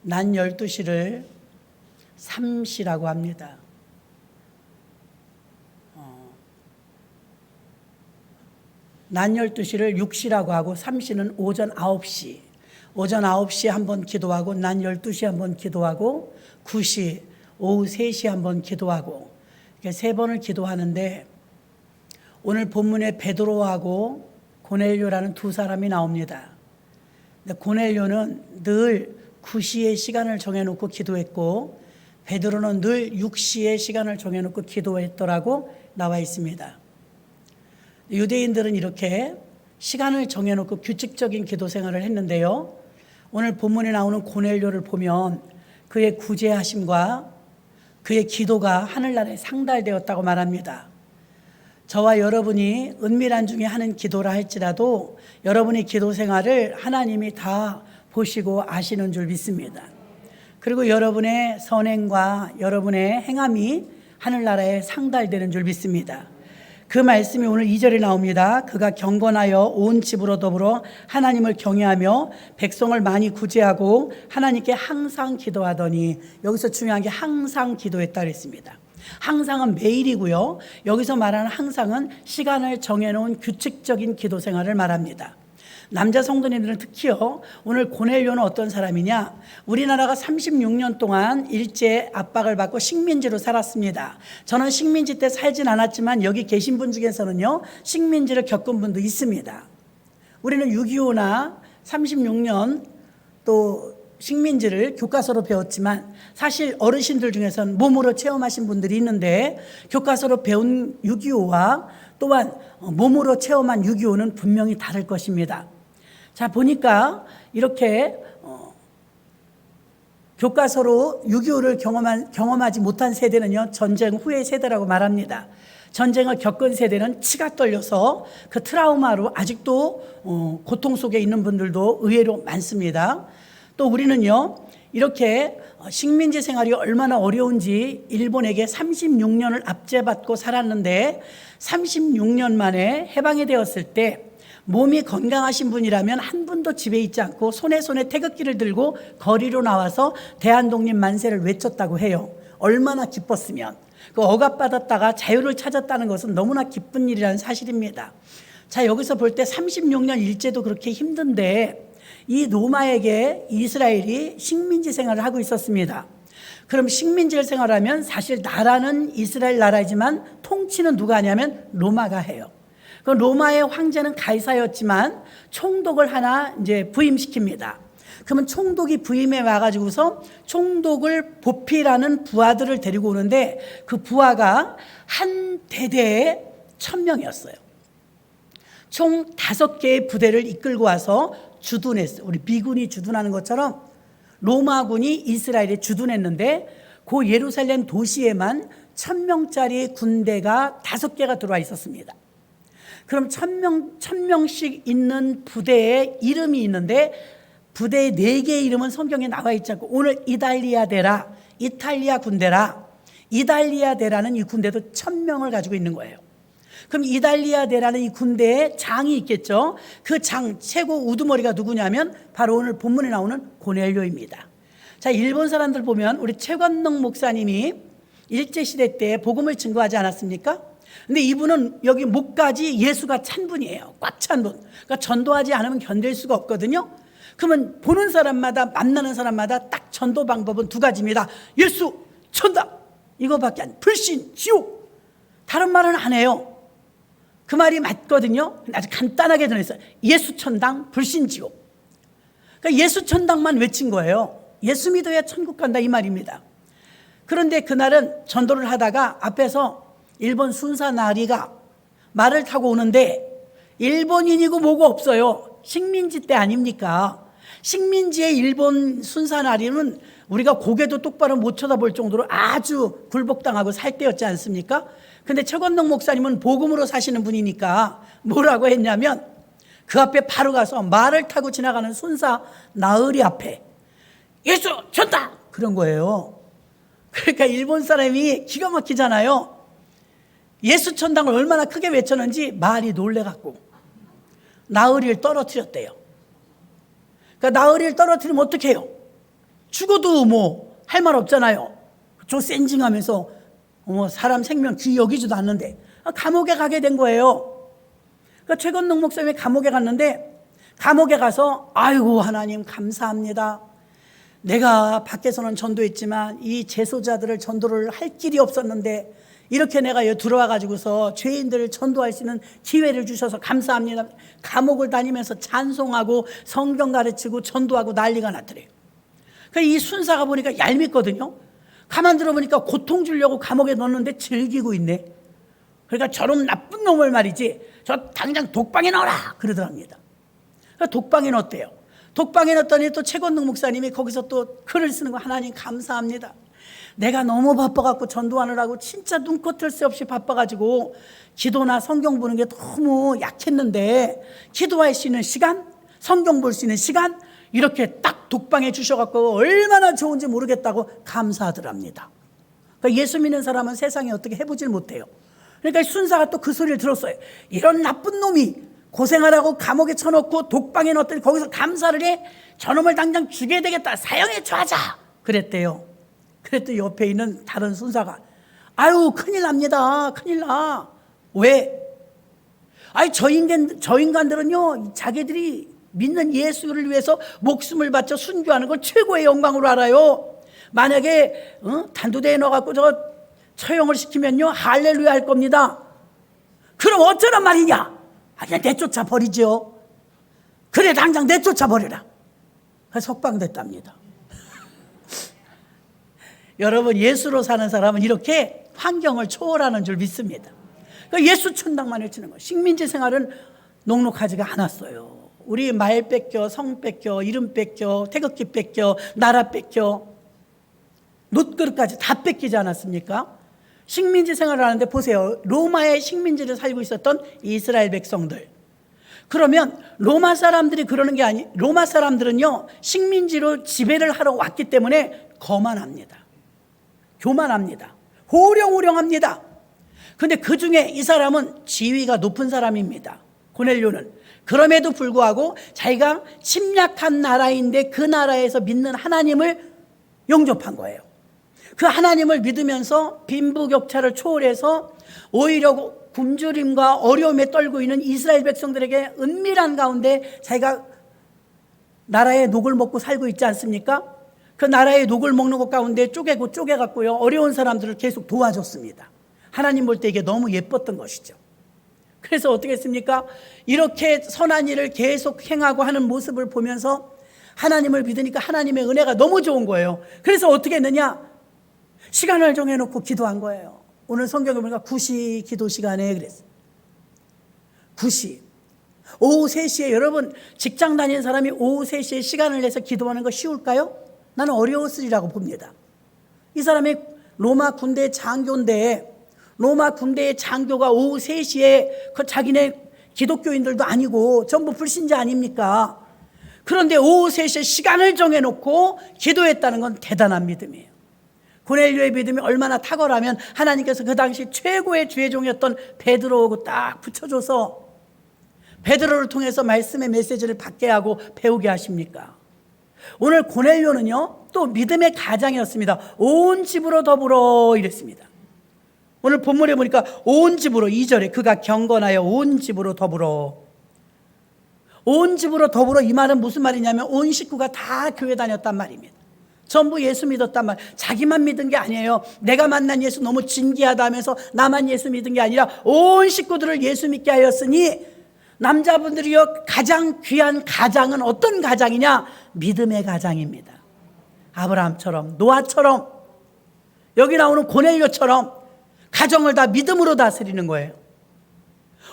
낮 12시를 3시라고 합니다. 낮 12시를 6시라고 하고 3시는 오전 9시. 오전 9시에 한번 기도하고 낮 12시에 한번 기도하고 9시, 오후 3시에 한번 기도하고 이렇게 3번을 기도하는데 오늘 본문에 베드로하고 고넬료라는 두 사람이 나옵니다. 근데 고넬료는 늘 9시에 시간을 정해놓고 기도했고 베드로는 늘 6시에 시간을 정해놓고 기도했더라고 나와 있습니다. 유대인들은 이렇게 시간을 정해놓고 규칙적인 기도 생활을 했는데요. 오늘 본문에 나오는 고넬료를 보면 그의 구제하심과 그의 기도가 하늘나라에 상달되었다고 말합니다. 저와 여러분이 은밀한 중에 하는 기도라 할지라도 여러분의 기도 생활을 하나님이 다 보시고 아시는 줄 믿습니다. 그리고 여러분의 선행과 여러분의 행함이 하늘나라에 상달되는 줄 믿습니다. 그 말씀이 오늘 2절에 나옵니다. 그가 경건하여 온 집으로 더불어 하나님을 경외하며 백성을 많이 구제하고 하나님께 항상 기도하더니, 여기서 중요한 게 항상 기도했다 그랬습니다. 항상은 매일이고요. 여기서 말하는 항상은 시간을 정해놓은 규칙적인 기도 생활을 말합니다. 남자 성도님들은 특히요, 오늘 고넬료는 어떤 사람이냐? 우리나라가 36년 동안 일제 압박을 받고 식민지로 살았습니다. 저는 식민지 때 살진 않았지만 여기 계신 분 중에서는요, 식민지를 겪은 분도 있습니다. 우리는 6.25나 36년 또 식민지를 교과서로 배웠지만 사실 어르신들 중에서는 몸으로 체험하신 분들이 있는데 교과서로 배운 6.25와 또한 몸으로 체험한 6.25는 분명히 다를 것입니다. 자, 보니까 이렇게 교과서로 6.25를 경험하지 못한 세대는요, 전쟁 후의 세대라고 말합니다. 전쟁을 겪은 세대는 치가 떨려서 그 트라우마로 아직도 고통 속에 있는 분들도 의외로 많습니다. 또 우리는요, 이렇게 식민지 생활이 얼마나 어려운지 일본에게 36년을 압제받고 살았는데 36년 만에 해방이 되었을 때 몸이 건강하신 분이라면 한 분도 집에 있지 않고 손에 태극기를 들고 거리로 나와서 대한독립 만세를 외쳤다고 해요. 얼마나 기뻤으면. 그 억압받았다가 자유를 찾았다는 것은 너무나 기쁜 일이라는 사실입니다. 자, 여기서 볼 때 36년 일제도 그렇게 힘든데 이 로마에게 이스라엘이 식민지 생활을 하고 있었습니다. 그럼 식민지 생활하면 사실 나라는 이스라엘 나라이지만 통치는 누가 하냐면 로마가 해요. 그 로마의 황제는 가이사였지만 총독을 하나 이제 부임시킵니다. 그러면 총독이 부임해 와가지고서 총독을 보필하는 부하들을 데리고 오는데 그 부하가 한 대대에 1000명이었어요. 총 5개의 부대를 이끌고 와서 주둔했어요. 우리 미군이 주둔하는 것처럼 로마군이 이스라엘에 주둔했는데 그 예루살렘 도시에만 1000명짜리 군대가 5개가 들어와 있었습니다. 그럼 1000명씩 있는 부대에 이름이 있는데 부대의 4개의 이름은 성경에 나와 있지 않고 오늘 이탈리아 군대라. 이탈리아 대라는 이 군대도 1000명을 가지고 있는 거예요. 그럼 이탈리아 대라는 이 군대에 장이 있겠죠. 그 장 최고 우두머리가 누구냐면 바로 오늘 본문에 나오는 고넬료입니다. 자, 일본 사람들 보면 우리 최관능 목사님이 일제시대 때 복음을 증거하지 않았습니까? 근데 이분은 여기 목까지 예수가 찬 분이에요. 꽉 찬 분. 그러니까 전도하지 않으면 견딜 수가 없거든요. 그러면 보는 사람마다 만나는 사람마다 딱 전도 방법은 2가지입니다. 예수 천당 이거밖에 안, 불신 지옥, 다른 말은 안 해요. 그 말이 맞거든요. 아주 간단하게 전했어요. 예수 천당 불신 지옥. 그러니까 예수 천당만 외친 거예요. 예수 믿어야 천국 간다 이 말입니다. 그런데 그날은 전도를 하다가 앞에서 일본 순사 나리가 말을 타고 오는데 일본인이고 뭐고 없어요. 식민지 때 아닙니까? 식민지의 일본 순사 나리는 우리가 고개도 똑바로 못 쳐다볼 정도로 아주 굴복당하고 살 때였지 않습니까? 근데 최건동 목사님은 복음으로 사시는 분이니까 뭐라고 했냐면 그 앞에 바로 가서 말을 타고 지나가는 순사 나으리 앞에 예수 천당 그런 거예요. 그러니까 일본 사람이 기가 막히잖아요. 예수 천당을 얼마나 크게 외쳤는지 말이 놀래갖고 나으리를 떨어뜨렸대요. 그러니까 나으리를 떨어뜨리면 어떻게 해요? 죽어도 뭐 할 말 없잖아요. 저 센징하면서 사람 생명 귀히 여기지도 않는데 감옥에 가게 된 거예요. 그러니까 최건능 목사님이 감옥에 갔는데, 감옥에 가서 아이고 하나님 감사합니다. 내가 밖에서는 전도했지만 이 재소자들을 전도를 할 길이 없었는데 이렇게 내가 여기 들어와 가지고서 죄인들을 전도할 수 있는 기회를 주셔서 감사합니다. 감옥을 다니면서 찬송하고 성경 가르치고 전도하고 난리가 났더래요. 그러니까 이 순사가 보니까 얄밉거든요. 가만 들어보니까 고통 주려고 감옥에 넣었는데 즐기고 있네. 그러니까 저런 나쁜 놈을 말이지, 저 당장 독방에 넣어라 그러더랍니다. 그러니까 독방에 넣었대요. 독방에 넣었더니 또 최건능 목사님이 거기서 또 글을 쓰는 거, 하나님 감사합니다. 내가 너무 바빠갖고 전도하느라고 진짜 눈코 뜰 새 없이 바빠가지고 기도나 성경 보는 게 너무 약했는데, 기도할 수 있는 시간, 성경 볼 수 있는 시간 이렇게 딱 독방에 주셔갖고 얼마나 좋은지 모르겠다고 감사하더랍니다. 그러니까 예수 믿는 사람은 세상에 어떻게 해보질 못해요. 그러니까 순사가 또 그 소리를 들었어요. 이런 나쁜 놈이 고생하라고 감옥에 쳐놓고 독방에 넣었더니 거기서 감사를 해? 저놈을 당장 죽여야 되겠다, 사형에 처하자 그랬대요. 그랬더니 옆에 있는 다른 순사가 아유 큰일 납니다, 큰일 나. 왜? 아니 저 인간들은요 자기들이 믿는 예수를 위해서 목숨을 바쳐 순교하는 걸 최고의 영광으로 알아요. 만약에 단두대에 넣어갖고 저 처형을 시키면요 할렐루야 할 겁니다. 그럼 어쩌란 말이냐? 그냥 내쫓아 버리죠. 그래 당장 내쫓아 버려라. 석방됐답니다. 여러분, 예수로 사는 사람은 이렇게 환경을 초월하는 줄 믿습니다. 그러니까 예수 천당만 외치는 거예요. 식민지 생활은 녹록하지가 않았어요. 우리 말 뺏겨, 성 뺏겨, 이름 뺏겨, 태극기 뺏겨, 나라 뺏겨, 놋그릇까지 다 뺏기지 않았습니까? 식민지 생활을 하는데 보세요. 로마의 식민지를 살고 있었던 이스라엘 백성들. 그러면 로마 사람들이 그러는 게 아니, 로마 사람들은요 식민지로 지배를 하러 왔기 때문에 거만합니다. 교만합니다. 호령호령합니다. 그런데 그 중에 이 사람은 지위가 높은 사람입니다. 고넬료는. 그럼에도 불구하고 자기가 침략한 나라인데 그 나라에서 믿는 하나님을 영접한 거예요. 그 하나님을 믿으면서 빈부격차를 초월해서 오히려 굶주림과 어려움에 떨고 있는 이스라엘 백성들에게 은밀한 가운데 자기가 나라의 녹을 먹고 살고 있지 않습니까? 그 나라의 녹을 먹는 것 가운데 쪼개갖고요 어려운 사람들을 계속 도와줬습니다. 하나님 볼 때 이게 너무 예뻤던 것이죠. 그래서 어떻게 했습니까? 이렇게 선한 일을 계속 행하고 하는 모습을 보면서 하나님을 믿으니까 하나님의 은혜가 너무 좋은 거예요. 그래서 어떻게 했느냐? 시간을 정해놓고 기도한 거예요. 오늘 성경에 보니까 9시 기도 시간에 그랬어요. 9시. 오후 3시에, 여러분 직장 다니는 사람이 오후 3시에 시간을 내서 기도하는 거 쉬울까요? 나는 어려웠으리라고 봅니다. 이 사람이 로마 군대 장교인데, 로마 군대의 장교가 오후 3시에 그 자기네 기독교인들도 아니고 전부 불신자 아닙니까? 그런데 오후 3시에 시간을 정해놓고 기도했다는 건 대단한 믿음이에요. 고넬료의 믿음이 얼마나 탁월하면 하나님께서 그 당시 최고의 주의종이었던 베드로하고 딱 붙여줘서 베드로를 통해서 말씀의 메시지를 받게 하고 배우게 하십니까? 오늘 고넬료는요 또 믿음의 가장이었습니다. 온 집으로 더불어 이랬습니다. 오늘 본문에 보니까 온 집으로, 2절에 그가 경건하여 온 집으로 더불어. 온 집으로 더불어, 이 말은 무슨 말이냐면 온 식구가 다 교회 다녔단 말입니다. 전부 예수 믿었단 말. 자기만 믿은 게 아니에요. 내가 만난 예수 너무 진귀하다 하면서 나만 예수 믿은 게 아니라 온 식구들을 예수 믿게 하였으니, 남자분들이요 가장 귀한 가장은 어떤 가장이냐? 믿음의 가장입니다. 아브라함처럼, 노아처럼, 여기 나오는 고넬료처럼 가정을 다 믿음으로 다스리는 거예요.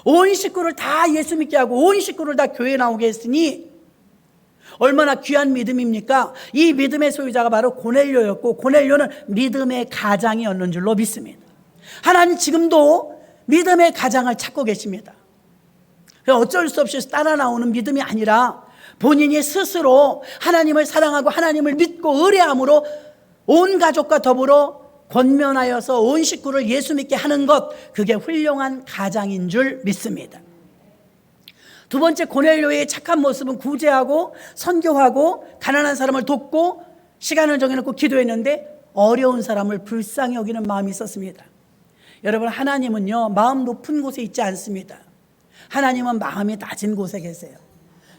온 식구를 다 예수 믿게 하고 온 식구를 다 교회에 나오게 했으니 얼마나 귀한 믿음입니까? 이 믿음의 소유자가 바로 고넬료였고, 고넬료는 믿음의 가장이었는 줄로 믿습니다. 하나님 지금도 믿음의 가장을 찾고 계십니다. 어쩔 수 없이 따라 나오는 믿음이 아니라 본인이 스스로 하나님을 사랑하고 하나님을 믿고 의뢰함으로 온 가족과 더불어 권면하여서 온 식구를 예수 믿게 하는 것, 그게 훌륭한 가장인 줄 믿습니다. 두 번째, 고넬료의 착한 모습은 구제하고 선교하고 가난한 사람을 돕고 시간을 정해놓고 기도했는데 어려운 사람을 불쌍히 여기는 마음이 있었습니다. 여러분, 하나님은요, 마음 높은 곳에 있지 않습니다. 하나님은 마음이 낮은 곳에 계세요.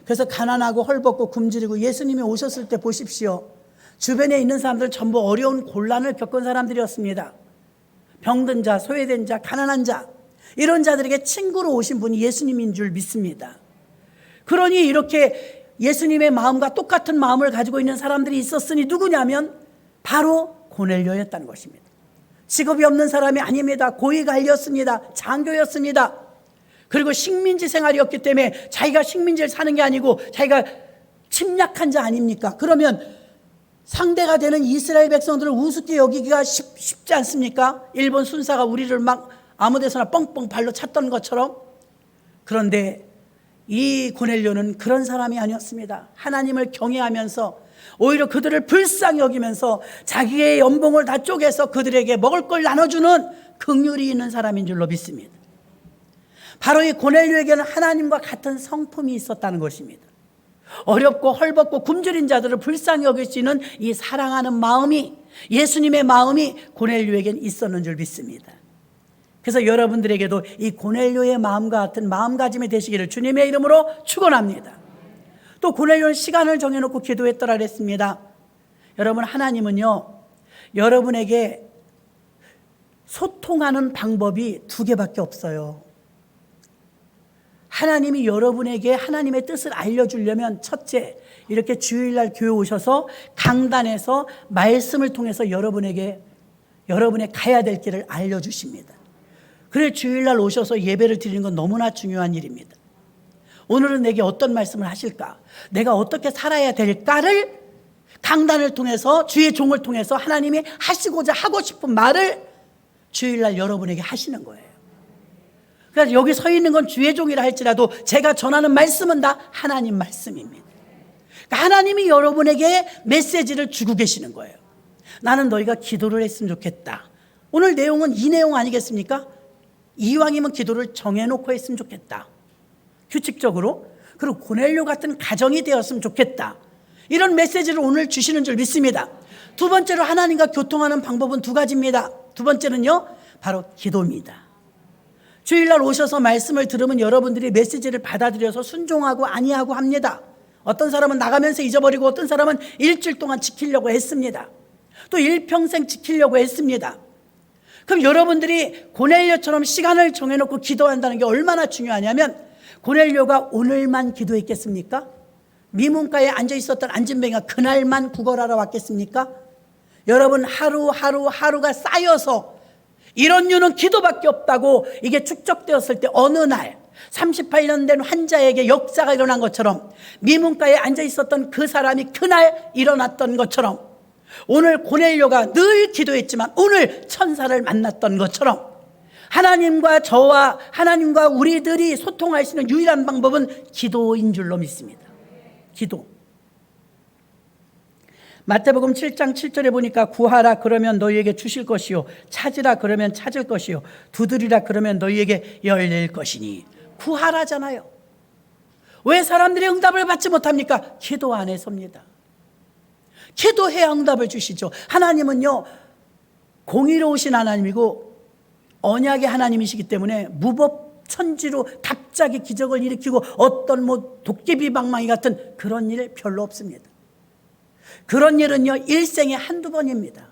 그래서 가난하고 헐벗고 굶주리고 예수님이 오셨을 때 보십시오. 주변에 있는 사람들은 전부 어려운 곤란을 겪은 사람들이었습니다. 병든 자, 소외된 자, 가난한 자, 이런 자들에게 친구로 오신 분이 예수님인 줄 믿습니다. 그러니 이렇게 예수님의 마음과 똑같은 마음을 가지고 있는 사람들이 있었으니 누구냐면 바로 고넬료였다는 것입니다. 직업이 없는 사람이 아닙니다. 고위 관리였습니다. 장교였습니다. 그리고 식민지 생활이었기 때문에 자기가 식민지를 사는 게 아니고 자기가 침략한 자 아닙니까? 그러면 상대가 되는 이스라엘 백성들을 우습게 여기기가 쉽지 않습니까? 일본 순사가 우리를 막 아무 데서나 뻥뻥 발로 찼던 것처럼. 그런데 이 고넬료는 그런 사람이 아니었습니다. 하나님을 경외하면서 오히려 그들을 불쌍히 여기면서 자기의 연봉을 다 쪼개서 그들에게 먹을 걸 나눠주는 긍휼이 있는 사람인 줄로 믿습니다. 바로 이 고넬료에게는 하나님과 같은 성품이 있었다는 것입니다. 어렵고 헐벗고 굶주린 자들을 불쌍히 여길 수 있는 이 사랑하는 마음이, 예수님의 마음이 고넬료에게는 있었는 줄 믿습니다. 그래서 여러분들에게도 이 고넬료의 마음과 같은 마음가짐이 되시기를 주님의 이름으로 축원합니다. 또 고넬료는 시간을 정해놓고 기도했더라 그랬습니다. 여러분, 하나님은요, 여러분에게 소통하는 방법이 두 개밖에 없어요. 하나님이 여러분에게 하나님의 뜻을 알려주려면 첫째, 이렇게 주일날 교회 오셔서 강단에서 말씀을 통해서 여러분에게 여러분의 가야 될 길을 알려주십니다. 그래 주일날 오셔서 예배를 드리는 건 너무나 중요한 일입니다. 오늘은 내게 어떤 말씀을 하실까? 내가 어떻게 살아야 될까를 강단을 통해서, 주의 종을 통해서 하나님이 하시고자 하고 싶은 말을 주일날 여러분에게 하시는 거예요. 그래서 여기 서 있는 건 주의 종이라 할지라도 제가 전하는 말씀은 다 하나님 말씀입니다. 그러니까 하나님이 여러분에게 메시지를 주고 계시는 거예요. 나는 너희가 기도를 했으면 좋겠다. 오늘 내용은 이 내용 아니겠습니까? 이왕이면 기도를 정해놓고 했으면 좋겠다. 규칙적으로. 그리고 고넬료 같은 가정이 되었으면 좋겠다. 이런 메시지를 오늘 주시는 줄 믿습니다. 두 번째로 하나님과 교통하는 방법은 두 가지입니다. 두 번째는요, 바로 기도입니다. 주일날 오셔서 말씀을 들으면 여러분들이 메시지를 받아들여서 순종하고 아니하고 합니다. 어떤 사람은 나가면서 잊어버리고 어떤 사람은 일주일 동안 지키려고 했습니다. 또 일평생 지키려고 했습니다. 그럼 여러분들이 고넬료처럼 시간을 정해놓고 기도한다는 게 얼마나 중요하냐면, 고넬료가 오늘만 기도했겠습니까? 미문가에 앉아있었던 안진뱅이가 그날만 구걸하러 왔겠습니까? 여러분, 하루가 쌓여서 이런 이유는 기도밖에 없다고 이게 축적되었을 때 어느 날 38년 된 환자에게 역사가 일어난 것처럼, 미문가에 앉아있었던 그 사람이 그날 일어났던 것처럼, 오늘 고넬료가 늘 기도했지만 오늘 천사를 만났던 것처럼, 하나님과 저와 하나님과 우리들이 소통할 수 있는 유일한 방법은 기도인 줄로 믿습니다. 기도. 마태복음 7장 7절에 보니까 구하라 그러면 너희에게 주실 것이요, 찾으라 그러면 찾을 것이요, 두드리라 그러면 너희에게 열릴 것이니. 구하라잖아요. 왜 사람들이 응답을 받지 못합니까? 기도 안 해서입니다. 기도해야 응답을 주시죠. 하나님은요, 공의로우신 하나님이고 언약의 하나님이시기 때문에 무법천지로 갑자기 기적을 일으키고 어떤 도깨비방망이 같은 그런 일 별로 없습니다. 그런 일은요, 일생에 한두 번입니다.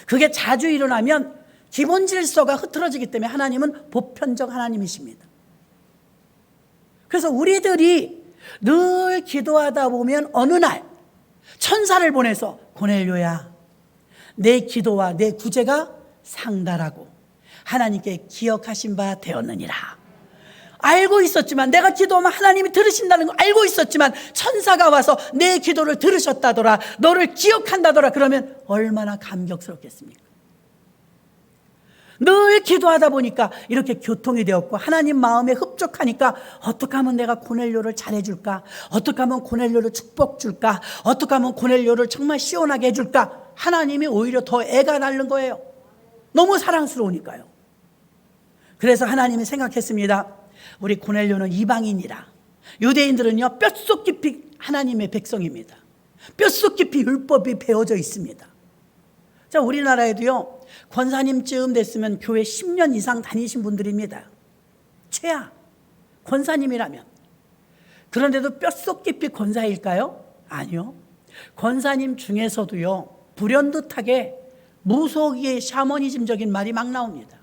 그게 자주 일어나면 기본 질서가 흐트러지기 때문에 하나님은 보편적 하나님이십니다. 그래서 우리들이 늘 기도하다 보면 어느 날 천사를 보내서 고넬료야, 내 기도와 내 구제가 상달하고 하나님께 기억하신 바 되었느니라. 알고 있었지만, 내가 기도하면 하나님이 들으신다는 걸 알고 있었지만 천사가 와서 내 기도를 들으셨다더라, 너를 기억한다더라, 그러면 얼마나 감격스럽겠습니까? 늘 기도하다 보니까 이렇게 교통이 되었고 하나님 마음에 흡족하니까 어떻게 하면 내가 고넬료를 잘해줄까? 어떻게 하면 고넬료를 축복 줄까? 어떻게 하면 고넬료를 정말 시원하게 해줄까? 하나님이 오히려 더 애가 나는 거예요. 너무 사랑스러우니까요. 그래서 하나님이 생각했습니다. 우리 고넬료는 이방인이라, 유대인들은요 뼛속 깊이 하나님의 백성입니다. 뼛속 깊이 율법이 배어져 있습니다. 자, 우리나라에도요, 권사님쯤 됐으면 교회 10년 이상 다니신 분들입니다. 최하 권사님이라면. 그런데도 뼛속 깊이 권사일까요? 아니요. 권사님 중에서도요, 불현듯하게 무속의 샤머니즘적인 말이 막 나옵니다.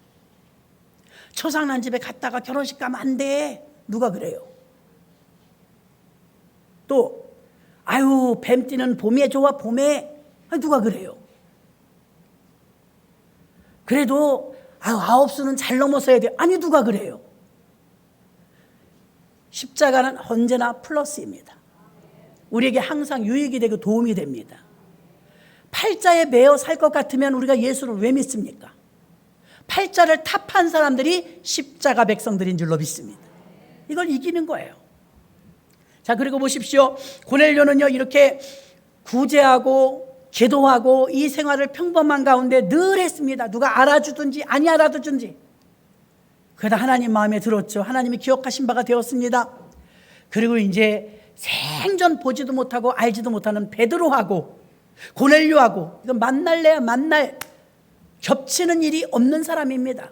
초상난 집에 갔다가 결혼식 가면 안 돼. 누가 그래요? 또 아유, 뱀 뛰는 봄에 좋아, 봄에. 누가 그래요? 그래도 아유, 9수는 잘 넘어서야 돼. 아니, 누가 그래요? 십자가는 언제나 플러스입니다. 우리에게 항상 유익이 되고 도움이 됩니다. 팔자에 매어 살 것 같으면 우리가 예수를 왜 믿습니까? 팔자를 탑한 사람들이 십자가 백성들인 줄로 믿습니다. 이걸 이기는 거예요. 자, 그리고 보십시오. 고넬료는요, 이렇게 구제하고 기도하고 이 생활을 평범한 가운데 늘 했습니다. 누가 알아주든지 아니 알아주든지. 그러다 하나님 마음에 들었죠. 하나님이 기억하신 바가 되었습니다. 그리고 이제 생전 보지도 못하고 알지도 못하는 베드로하고 고넬료하고, 이건 만날래야 만날, 겹치는 일이 없는 사람입니다.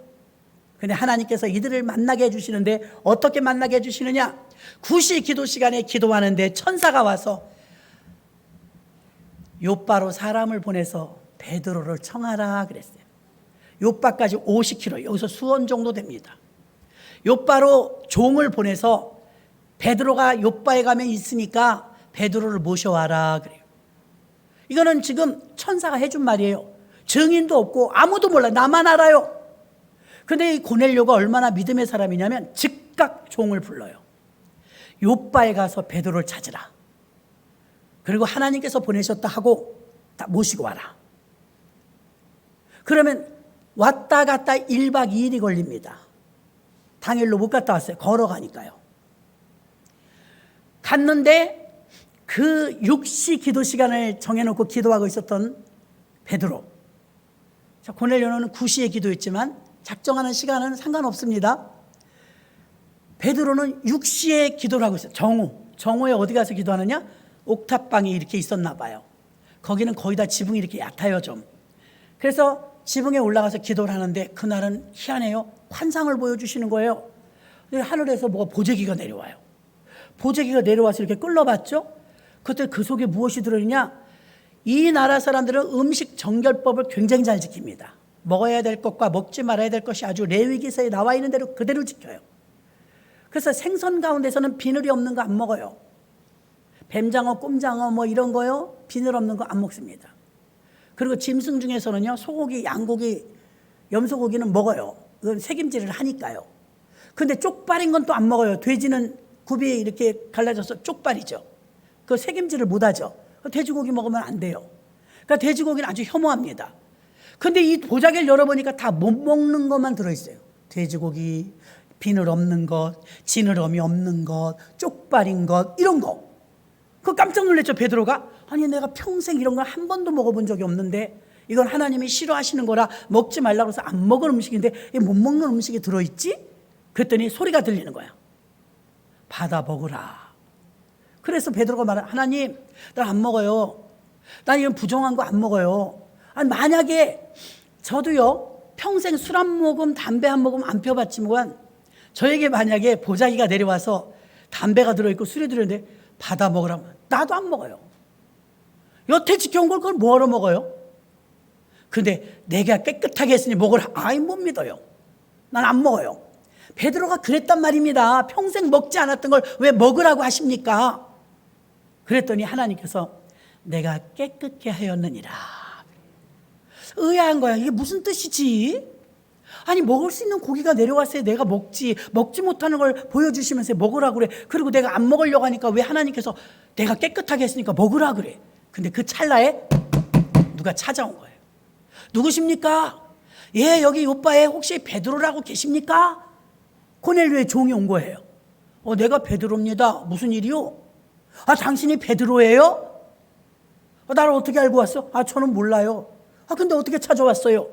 근데 하나님께서 이들을 만나게 해주시는데 어떻게 만나게 해주시느냐? 9시 기도 시간에 기도하는데 천사가 와서 요바로 사람을 보내서 베드로를 청하라 그랬어요. 요바까지 50km, 여기서 수원 정도 됩니다. 요바로 종을 보내서 베드로가 요바에 가면 있으니까 베드로를 모셔와라 그래요. 이거는 지금 천사가 해준 말이에요. 증인도 없고 아무도 몰라. 나만 알아요. 근데 이 고넬료가 얼마나 믿음의 사람이냐면 즉각 종을 불러요. 요바에 가서 베드로를 찾으라. 그리고 하나님께서 보내셨다 하고 다 모시고 와라. 그러면 왔다 갔다 1박 2일이 걸립니다. 당일로 못 갔다 왔어요. 걸어가니까요. 갔는데 그 6시 기도 시간을 정해놓고 기도하고 있었던 베드로. 자, 고넬료는 9시에 기도했지만 작정하는 시간은 상관없습니다. 베드로는 6시에 기도를 하고 있어요. 정오에 어디 가서 기도하느냐? 옥탑방이 이렇게 있었나 봐요. 거기는 거의 다 지붕이 이렇게 얕아요, 좀. 그래서 지붕에 올라가서 기도를 하는데 그날은 희한해요. 환상을 보여주시는 거예요. 하늘에서 뭐가 보재기가 내려와요. 보재기가 내려와서 이렇게 끌러봤죠. 그때 그 속에 무엇이 들어있냐? 이 나라 사람들은 음식 정결법을 굉장히 잘 지킵니다. 먹어야 될 것과 먹지 말아야 될 것이 아주 레위기서에 나와 있는 대로 그대로 지켜요. 그래서 생선 가운데서는 비늘이 없는 거 안 먹어요. 뱀장어, 꼼장어 뭐 이런 거요, 비늘 없는 거 안 먹습니다. 그리고 짐승 중에서는요, 소고기, 양고기, 염소고기는 먹어요. 그건 색임질을 하니까요. 근데 쪽발인 건 또 안 먹어요. 돼지는 굽이 이렇게 갈라져서 쪽발이죠. 그 색임질을 못 하죠. 돼지고기 먹으면 안 돼요. 그러니까 돼지고기는 아주 혐오합니다. 근데 이 보자기를 열어보니까 다 못 먹는 것만 들어있어요. 돼지고기, 비늘 없는 것, 지느러미 없는 것, 쪽발인 것, 이런 거. 그 깜짝 놀랐죠, 베드로가. 아니, 내가 평생 이런 걸 한 번도 먹어본 적이 없는데 이건 하나님이 싫어하시는 거라 먹지 말라고 해서 안 먹은 음식인데 못 먹는 음식이 들어있지? 그랬더니 소리가 들리는 거야. 받아 먹으라. 그래서 베드로가 말해, 하나님, 나 안 먹어요. 난 이런 부정한 거 안 먹어요. 아니, 만약에 저도요, 평생 술 한 모금, 담배 한 모금 안 펴봤지만 저에게 만약에 보자기가 내려와서 담배가 들어있고 술이 들어있는데 받아 먹으라면 나도 안 먹어요. 여태 지켜온 걸 그걸 뭐하러 먹어요? 근데 내가 깨끗하게 했으니 먹으라. 아이, 못 믿어요. 난 안 먹어요. 베드로가 그랬단 말입니다. 평생 먹지 않았던 걸 왜 먹으라고 하십니까? 그랬더니 하나님께서 내가 깨끗게 하였느니라. 의아한 거야. 이게 무슨 뜻이지? 아니, 먹을 수 있는 고기가 내려왔어야 내가 먹지 못하는 걸 보여주시면서 먹으라고 그래. 그리고 내가 안 먹으려고 하니까 왜 하나님께서 내가 깨끗하게 했으니까 먹으라 그래. 근데 그 찰나에 누가 찾아온 거예요. 누구십니까? 예, 여기 요바에 혹시 베드로라고 계십니까? 고넬료의 종이 온 거예요. 내가 베드로입니다. 무슨 일이요? 아, 당신이 베드로예요? 나를 어떻게 알고 왔어? 아, 저는 몰라요. 아, 근데 어떻게 찾아왔어요?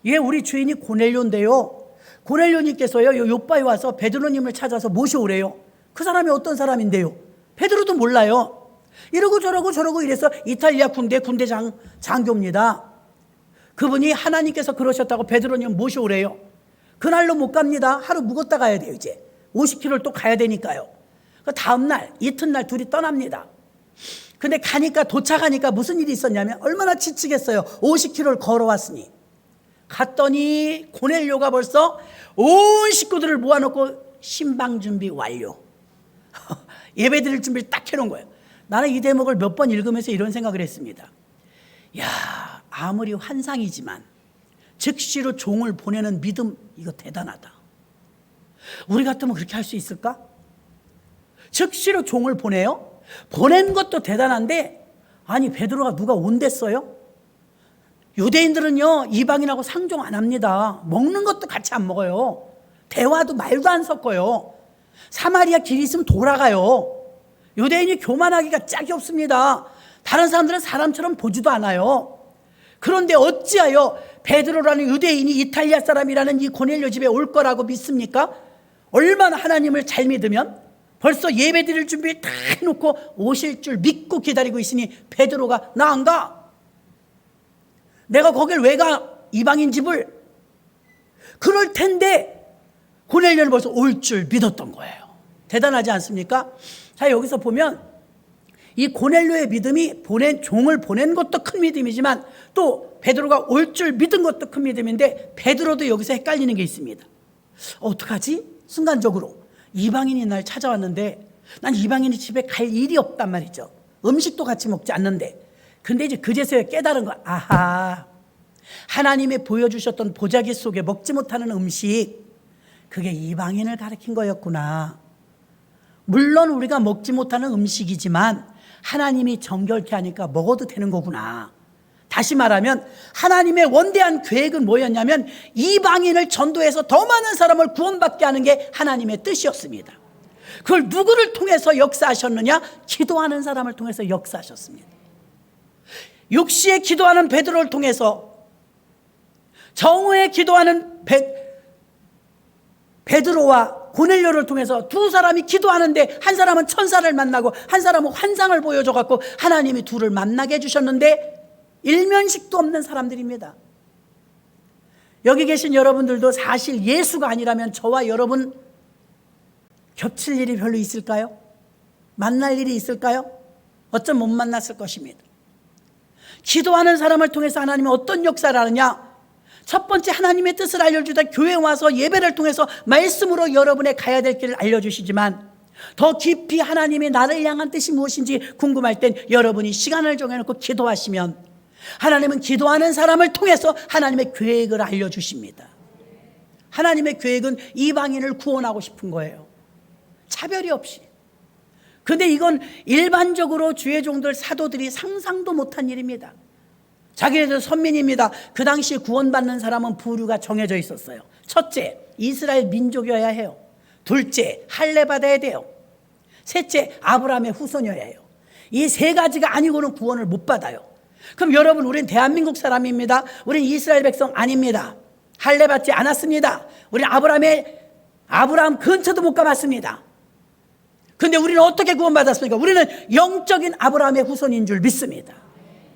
예, 우리 주인이 고넬료인데요. 고넬료님께서요, 요바에 와서 베드로님을 찾아서 모셔오래요. 그 사람이 어떤 사람인데요? 베드로도 몰라요. 이러고 저러고 이래서 이탈리아 군대 장교입니다. 그분이 하나님께서 그러셨다고 베드로님 모셔오래요. 그날로 못 갑니다. 하루 묵었다 가야 돼요. 이제 50km를 또 가야 되니까요. 그 다음날 이튿날 둘이 떠납니다. 근데 도착하니까 무슨 일이 있었냐면 얼마나 지치겠어요. 50km를 걸어왔으니. 갔더니 고넬료가 벌써 온 식구들을 모아놓고 신방 준비 완료. 예배 드릴 준비를 딱 해놓은 거예요. 나는 이 대목을 몇 번 읽으면서 이런 생각을 했습니다. 야, 아무리 환상이지만 즉시로 종을 보내는 믿음, 이거 대단하다. 우리 같으면 그렇게 할 수 있을까? 즉시로 종을 보내요? 보낸 것도 대단한데, 아니 베드로가 누가 온댔어요? 유대인들은요 이방인하고 상종 안 합니다. 먹는 것도 같이 안 먹어요. 대화도 말도 안 섞어요. 사마리아 길 있으면 돌아가요. 유대인이 교만하기가 짝이 없습니다. 다른 사람들은 사람처럼 보지도 않아요. 그런데 어찌하여 베드로라는 유대인이 이탈리아 사람이라는 이 고넬료 집에 올 거라고 믿습니까? 얼마나 하나님을 잘 믿으면 벌써 예배 드릴 준비 다 해놓고 오실 줄 믿고 기다리고 있으니 베드로가 나 안 가. 내가 거길 왜 가? 이방인 집을. 그럴 텐데 고넬료는 벌써 올 줄 믿었던 거예요. 대단하지 않습니까? 자, 여기서 보면 이 고넬료의 믿음이 종을 보낸 것도 큰 믿음이지만 또 베드로가 올 줄 믿은 것도 큰 믿음인데 베드로도 여기서 헷갈리는 게 있습니다. 어떡하지? 순간적으로 이방인이 날 찾아왔는데 난 이방인이 집에 갈 일이 없단 말이죠. 음식도 같이 먹지 않는데. 근데 이제 그제서야 깨달은 거. 아하, 하나님이 보여주셨던 보자기 속에 먹지 못하는 음식, 그게 이방인을 가리킨 거였구나. 물론 우리가 먹지 못하는 음식이지만 하나님이 정결케 하니까 먹어도 되는 거구나. 다시 말하면 하나님의 원대한 계획은 뭐였냐면 이방인을 전도해서 더 많은 사람을 구원받게 하는 게 하나님의 뜻이었습니다. 그걸 누구를 통해서 역사하셨느냐? 기도하는 사람을 통해서 역사하셨습니다. 육시에 기도하는 베드로를 통해서, 정오에 기도하는 베드로와 고넬료를 통해서 두 사람이 기도하는데 한 사람은 천사를 만나고 한 사람은 환상을 보여줘갖고 하나님이 둘을 만나게 해주셨는데 일면식도 없는 사람들입니다. 여기 계신 여러분들도 사실 예수가 아니라면 저와 여러분 겹칠 일이 별로 있을까요? 만날 일이 있을까요? 어쩜 못 만났을 것입니다. 기도하는 사람을 통해서 하나님이 어떤 역사를 하느냐? 첫 번째, 하나님의 뜻을 알려주다 교회에 와서 예배를 통해서 말씀으로 여러분의 가야 될 길을 알려주시지만 더 깊이 하나님이 나를 향한 뜻이 무엇인지 궁금할 땐 여러분이 시간을 정해놓고 기도하시면 하나님은 기도하는 사람을 통해서 하나님의 계획을 알려주십니다. 하나님의 계획은 이방인을 구원하고 싶은 거예요. 차별이 없이. 근데 이건 일반적으로 주의 종들 사도들이 상상도 못한 일입니다. 자기네들 선민입니다. 그 당시 구원받는 사람은 부류가 정해져 있었어요. 첫째, 이스라엘 민족이어야 해요. 둘째, 할례 받아야 돼요. 셋째, 아브라함의 후손이어야 해요. 이 세 가지가 아니고는 구원을 못 받아요. 그럼 여러분, 우린 대한민국 사람입니다. 우린 이스라엘 백성 아닙니다. 할례 받지 않았습니다. 우린 아브라함 근처도 못 가봤습니다. 근데 우리는 어떻게 구원받았습니까? 우리는 영적인 아브라함의 후손인 줄 믿습니다.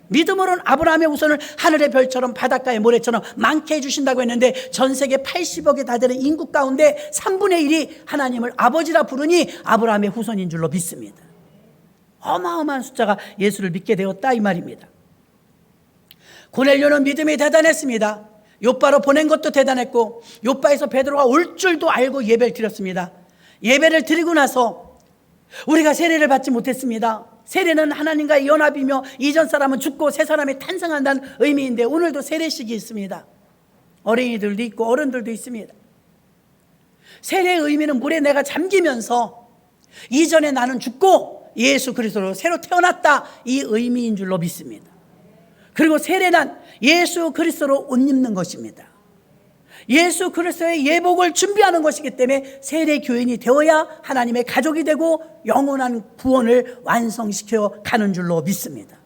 믿음으로는 아브라함의 후손을 하늘의 별처럼 바닷가의 모래처럼 많게 해주신다고 했는데 전 세계 80억이 다 되는 인구 가운데 3분의 1이 하나님을 아버지라 부르니 아브라함의 후손인 줄로 믿습니다. 어마어마한 숫자가 예수를 믿게 되었다 이 말입니다. 고넬료는 믿음이 대단했습니다. 요바로 보낸 것도 대단했고 요바에서 베드로가 올 줄도 알고 예배를 드렸습니다. 예배를 드리고 나서 우리가 세례를 받지 못했습니다. 세례는 하나님과의 연합이며 이전 사람은 죽고 새 사람이 탄생한다는 의미인데 오늘도 세례식이 있습니다. 어린이들도 있고 어른들도 있습니다. 세례의 의미는 물에 내가 잠기면서 이전에 나는 죽고 예수 그리스도로 새로 태어났다 이 의미인 줄로 믿습니다. 그리고 세례는 예수 그리스도로 옷 입는 것입니다. 예수 그리스도의 예복을 준비하는 것이기 때문에 세례 교인이 되어야 하나님의 가족이 되고 영원한 구원을 완성시켜 가는 줄로 믿습니다.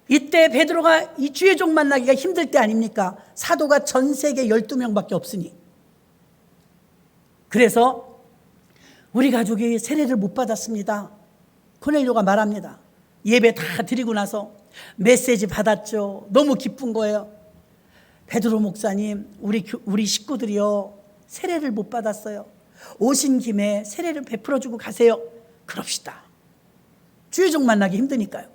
이때 베드로가 이 주의 종 만나기가 힘들 때 아닙니까? 사도가 전 세계 12명밖에 없으니. 그래서 우리 가족이 세례를 못 받았습니다. 고넬료가 말합니다. 예배 다 드리고 나서 메시지 받았죠. 너무 기쁜 거예요. 베드로 목사님, 우리 식구들이요, 세례를 못 받았어요. 오신 김에 세례를 베풀어 주고 가세요. 그럽시다. 주의 종 만나기 힘드니까요.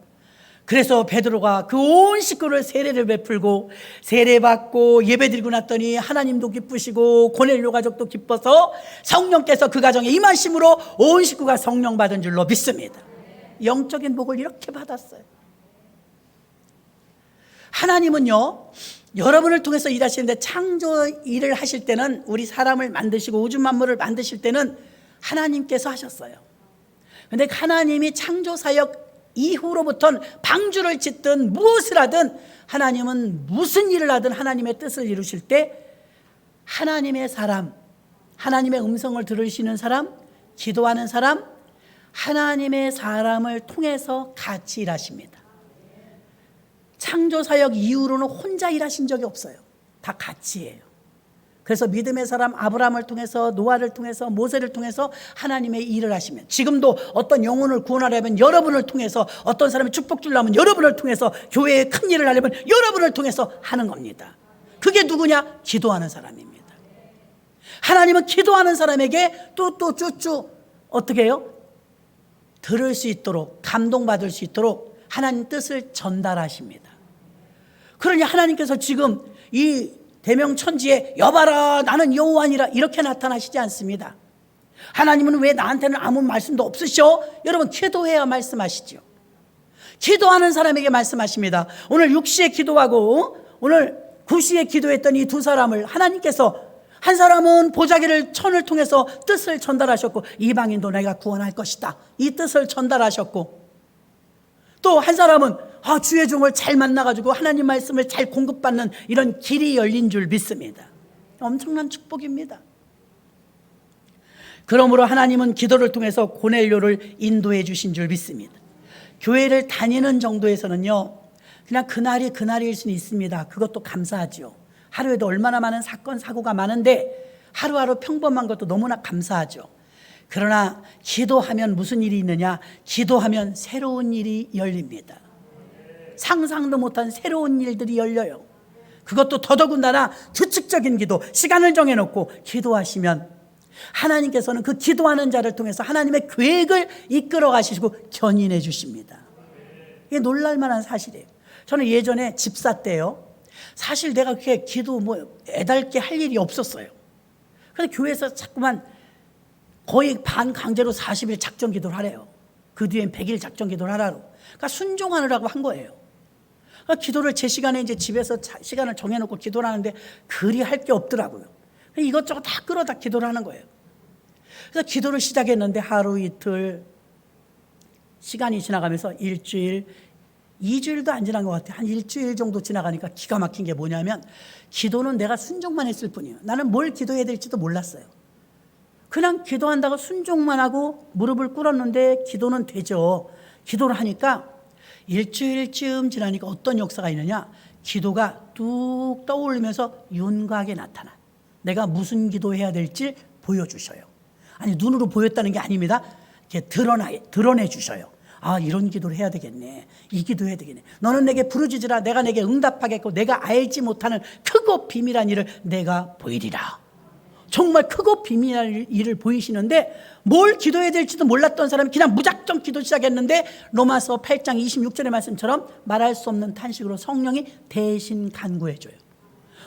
그래서 베드로가 그 온 식구를 세례를 베풀고 세례 받고 예배 드리고 났더니 하나님도 기쁘시고 고넬료 가족도 기뻐서 성령께서 그 가정에 임하심으로 온 식구가 성령 받은 줄로 믿습니다. 영적인 복을 이렇게 받았어요. 하나님은요, 여러분을 통해서 일하시는데, 창조 일을 하실 때는, 우리 사람을 만드시고 우주 만물을 만드실 때는 하나님께서 하셨어요. 그런데 하나님이 창조 사역 이후로부터는 방주를 짓든 무엇을 하든, 하나님은 무슨 일을 하든 하나님의 뜻을 이루실 때 하나님의 사람, 하나님의 음성을 들으시는 사람, 기도하는 사람, 하나님의 사람을 통해서 같이 일하십니다. 창조사역 이후로는 혼자 일하신 적이 없어요. 다 같이 해요. 그래서 믿음의 사람 아브라함을 통해서, 노아를 통해서, 모세를 통해서 하나님의 일을 하시면, 지금도 어떤 영혼을 구원하려면 여러분을 통해서, 어떤 사람이 축복 주려면 여러분을 통해서, 교회에 큰 일을 하려면 여러분을 통해서 하는 겁니다. 그게 누구냐? 기도하는 사람입니다. 하나님은 기도하는 사람에게 쭈쭈 어떻게 해요? 들을 수 있도록, 감동받을 수 있도록 하나님 뜻을 전달하십니다. 그러니 하나님께서 지금 이 대명천지에 여봐라 나는 여호와니라 이렇게 나타나시지 않습니다. 하나님은 왜 나한테는 아무 말씀도 없으셔? 여러분, 기도해야 말씀하시죠. 기도하는 사람에게 말씀하십니다. 오늘 6시에 기도하고 오늘 9시에 기도했던 이 두 사람을 하나님께서, 한 사람은 보자기를 천을 통해서 뜻을 전달하셨고, 이방인도 내가 구원할 것이다, 이 뜻을 전달하셨고, 또 한 사람은 주의 종을 잘 만나가지고 하나님 말씀을 잘 공급받는 이런 길이 열린 줄 믿습니다. 엄청난 축복입니다. 그러므로 하나님은 기도를 통해서 고넬료를 인도해 주신 줄 믿습니다. 교회를 다니는 정도에서는요, 그냥 그날이 그날일 수는 있습니다. 그것도 감사하죠. 하루에도 얼마나 많은 사건 사고가 많은데 하루하루 평범한 것도 너무나 감사하죠. 그러나 기도하면 무슨 일이 있느냐? 기도하면 새로운 일이 열립니다. 상상도 못한 새로운 일들이 열려요. 그것도 더더군다나 규칙적인 기도, 시간을 정해놓고 기도하시면 하나님께서는 그 기도하는 자를 통해서 하나님의 계획을 이끌어 가시고 견인해 주십니다. 이게 놀랄만한 사실이에요. 저는 예전에 집사 때요, 사실 내가 그렇게 기도 애달게 할 일이 없었어요. 그래서 교회에서 자꾸만 거의 반강제로 40일 작전 기도를 하래요. 그 뒤엔 100일 작전 기도를 하라고. 그러니까 순종하느라고 한 거예요. 그러니까 기도를 제 시간에 이제 집에서 시간을 정해놓고 기도를 하는데 그리 할 게 없더라고요. 이것저것 다 끌어다 기도를 하는 거예요. 그래서 기도를 시작했는데 하루 이틀 시간이 지나가면서 일주일, 2주일도 안 지난 것 같아요. 한 일주일 정도 지나가니까 기가 막힌 게 뭐냐면, 기도는 내가 순종만 했을 뿐이에요. 나는 뭘 기도해야 될지도 몰랐어요. 그냥 기도한다고 순종만 하고 무릎을 꿇었는데 기도는 되죠. 기도를 하니까 일주일쯤 지나니까 어떤 역사가 있느냐, 기도가 뚝 떠오르면서 윤곽에 나타나. 내가 무슨 기도해야 될지 보여주셔요. 아니, 눈으로 보였다는 게 아닙니다. 이렇게 드러내 주셔요. 이런 기도를 해야 되겠네, 이 기도해야 되겠네, 너는 내게 부르짖으라 내가 내게 응답하겠고 내가 알지 못하는 크고 비밀한 일을 내가 보이리라. 정말 크고 비밀한 일을 보이시는데, 뭘 기도해야 될지도 몰랐던 사람이 그냥 무작정 기도 시작했는데 로마서 8장 26절의 말씀처럼 말할 수 없는 탄식으로 성령이 대신 간구해 줘요.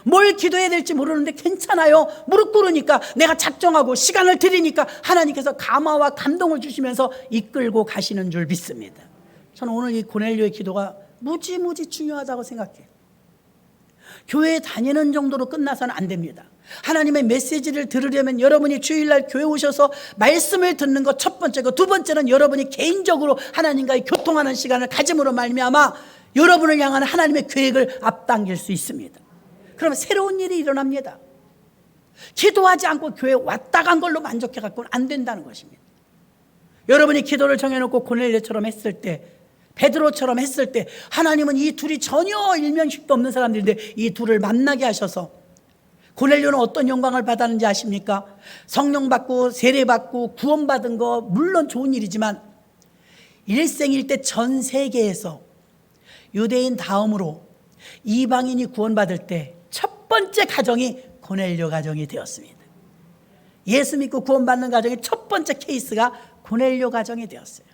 뭘 기도해야 될지 모르는데 괜찮아요, 무릎 꿇으니까, 내가 작정하고 시간을 드리니까 하나님께서 감화와 감동을 주시면서 이끌고 가시는 줄 믿습니다. 저는 오늘 이 고넬료의 기도가 무지무지 중요하다고 생각해요. 교회에 다니는 정도로 끝나서는 안 됩니다. 하나님의 메시지를 들으려면 여러분이 주일날 교회 오셔서 말씀을 듣는 것 첫 번째고, 두 번째는 여러분이 개인적으로 하나님과의 교통하는 시간을 가짐으로 말미암아 여러분을 향한 하나님의 계획을 앞당길 수 있습니다. 그러면 새로운 일이 일어납니다. 기도하지 않고 교회에 왔다 간 걸로 만족해 갖고는 안 된다는 것입니다. 여러분이 기도를 정해놓고 고넬료처럼 했을 때, 베드로처럼 했을 때, 하나님은 이 둘이 전혀 일면식도 없는 사람들인데 이 둘을 만나게 하셔서, 고넬료는 어떤 영광을 받았는지 아십니까? 성령 받고 세례 받고 구원 받은 거 물론 좋은 일이지만 일생일대 전 세계에서 유대인 다음으로 이방인이 구원받을 때 첫 번째 가정이 고넬료 가정이 되었습니다. 예수 믿고 구원받는 가정의 첫 번째 케이스가 고넬료 가정이 되었어요.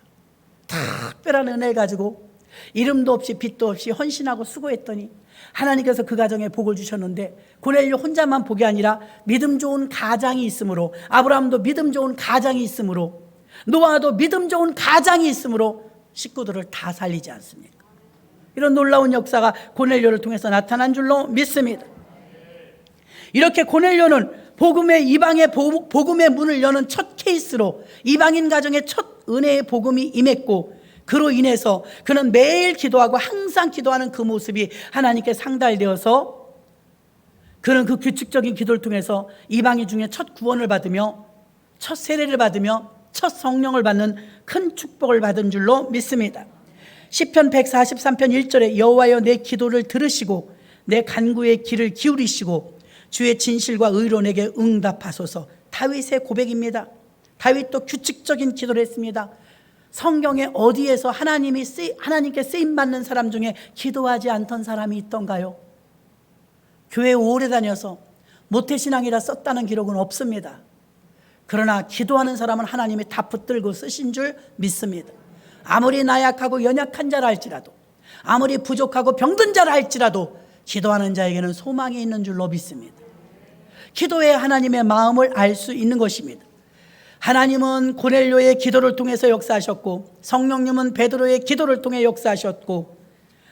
특별한 은혜를 가지고 이름도 없이 빛도 없이 헌신하고 수고했더니 하나님께서 그 가정에 복을 주셨는데, 고넬료 혼자만 복이 아니라 믿음 좋은 가장이 있으므로, 아브라함도 믿음 좋은 가장이 있으므로, 노아도 믿음 좋은 가장이 있으므로 식구들을 다 살리지 않습니까? 이런 놀라운 역사가 고넬료를 통해서 나타난 줄로 믿습니다. 이렇게 고넬료는 복음의, 이방의 복음의 문을 여는 첫 케이스로 이방인 가정의 첫 은혜의 복음이 임했고, 그로 인해서 그는 매일 기도하고 항상 기도하는 그 모습이 하나님께 상달되어서 그는 그 규칙적인 기도를 통해서 이방인 중에 첫 구원을 받으며 첫 세례를 받으며 첫 성령을 받는 큰 축복을 받은 줄로 믿습니다. 시편 143편 1절에 여호와여 내 기도를 들으시고 내 간구의 귀를 기울이시고 주의 진실과 의로 내게 응답하소서. 다윗의 고백입니다. 다윗도 규칙적인 기도를 했습니다. 성경에 어디에서 하나님께 쓰임받는 사람 중에 기도하지 않던 사람이 있던가요? 교회 오래 다녀서 모태신앙이라 썼다는 기록은 없습니다. 그러나 기도하는 사람은 하나님이 다 붙들고 쓰신 줄 믿습니다. 아무리 나약하고 연약한 자라 할지라도, 아무리 부족하고 병든 자라 할지라도 기도하는 자에게는 소망이 있는 줄로 믿습니다. 기도에 하나님의 마음을 알 수 있는 것입니다. 하나님은 고넬료의 기도를 통해서 역사하셨고, 성령님은 베드로의 기도를 통해 역사하셨고,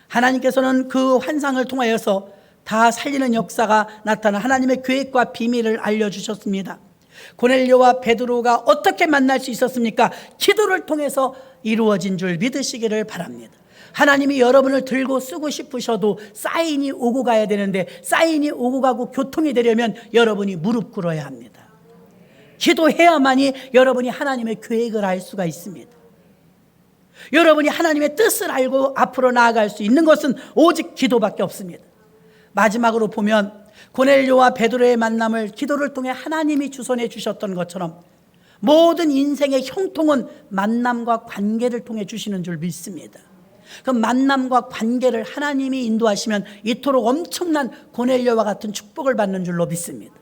하나님께서는 그 환상을 통하여서 다 살리는 역사가 나타나 하나님의 계획과 비밀을 알려주셨습니다. 고넬료와 베드로가 어떻게 만날 수 있었습니까? 기도를 통해서 이루어진 줄 믿으시기를 바랍니다. 하나님이 여러분을 들고 쓰고 싶으셔도 사인이 오고 가야 되는데, 사인이 오고 가고 교통이 되려면 여러분이 무릎 꿇어야 합니다. 기도해야만이 여러분이 하나님의 계획을 알 수가 있습니다. 여러분이 하나님의 뜻을 알고 앞으로 나아갈 수 있는 것은 오직 기도밖에 없습니다. 마지막으로 보면 고넬료와 베드로의 만남을 기도를 통해 하나님이 주선해 주셨던 것처럼 모든 인생의 형통은 만남과 관계를 통해 주시는 줄 믿습니다. 그 만남과 관계를 하나님이 인도하시면 이토록 엄청난 고넬료와 같은 축복을 받는 줄로 믿습니다.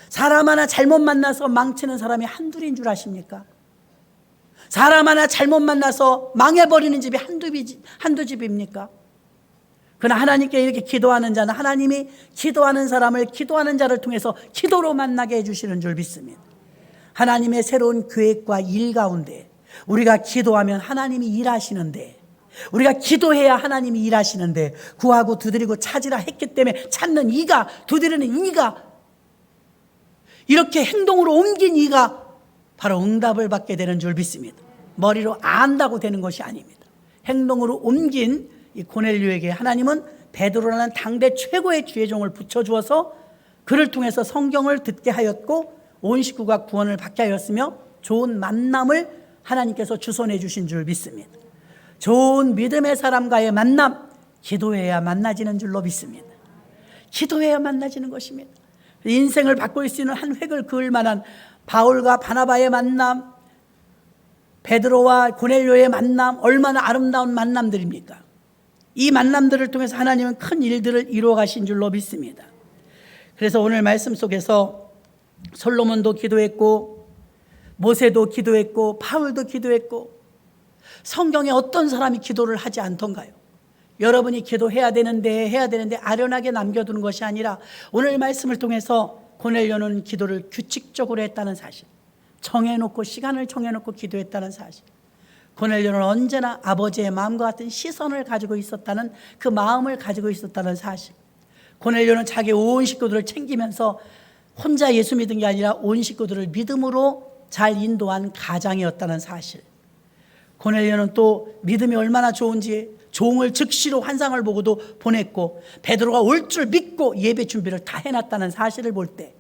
사람 하나 잘못 만나서 망치는 사람이 한둘인 줄 아십니까? 사람 하나 잘못 만나서 망해버리는 집이 한두 집입니까? 그러나 하나님께 이렇게 기도하는 자는 하나님이 기도하는 사람을, 기도하는 자를 통해서 기도로 만나게 해주시는 줄 믿습니다. 하나님의 새로운 계획과 일 가운데 우리가 기도하면 하나님이 일하시는데, 우리가 기도해야 하나님이 일하시는데, 구하고 두드리고 찾으라 했기 때문에 찾는 이가, 두드리는 이가, 이렇게 행동으로 옮긴 이가 바로 응답을 받게 되는 줄 믿습니다. 머리로 안다고 되는 것이 아닙니다. 행동으로 옮긴 이 고넬료에게 하나님은 베드로라는 당대 최고의 주의종을 붙여주어서 그를 통해서 성경을 듣게 하였고 온 식구가 구원을 받게 하였으며 좋은 만남을 하나님께서 주선해 주신 줄 믿습니다. 좋은 믿음의 사람과의 만남, 기도해야 만나지는 줄로 믿습니다. 기도해야 만나지는 것입니다. 인생을 바꿀 수 있는 한 획을 그을 만한 바울과 바나바의 만남, 베드로와 고넬료의 만남, 얼마나 아름다운 만남들입니까? 이 만남들을 통해서 하나님은 큰 일들을 이루어 가신 줄로 믿습니다. 그래서 오늘 말씀 속에서 솔로몬도 기도했고, 모세도 기도했고, 바울도 기도했고, 성경에 어떤 사람이 기도를 하지 않던가요? 여러분이 기도해야 되는데 아련하게 남겨두는 것이 아니라 오늘 말씀을 통해서 고넬료는 기도를 규칙적으로 했다는 사실, 정해놓고 시간을 정해놓고 기도했다는 사실, 고넬료는 언제나 아버지의 마음과 같은 시선을 가지고 있었다는, 그 마음을 가지고 있었다는 사실, 고넬료는 자기 온 식구들을 챙기면서 혼자 예수 믿은 게 아니라 온 식구들을 믿음으로 잘 인도한 가장이었다는 사실, 고넬료는 또 믿음이 얼마나 좋은지 종을 즉시로 환상을 보고도 보냈고, 베드로가 올 줄 믿고 예배 준비를 다 해놨다는 사실을 볼 때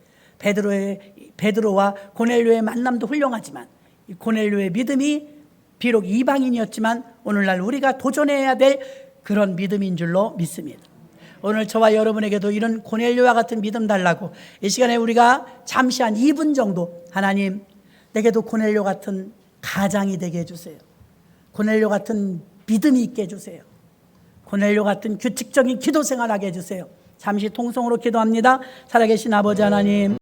베드로와 고넬료의 만남도 훌륭하지만 이 고넬료의 믿음이 비록 이방인이었지만 오늘날 우리가 도전해야 될 그런 믿음인 줄로 믿습니다. 오늘 저와 여러분에게도 이런 고넬료와 같은 믿음 달라고 이 시간에 우리가 잠시 한 2분 정도, 하나님 내게도 고넬료 같은 가장이 되게 해주세요. 고넬료 같은 믿음이 있게 해주세요. 고넬료 같은 규칙적인 기도 생활하게 해주세요. 잠시 통성으로 기도합니다. 살아계신 아버지 하나님,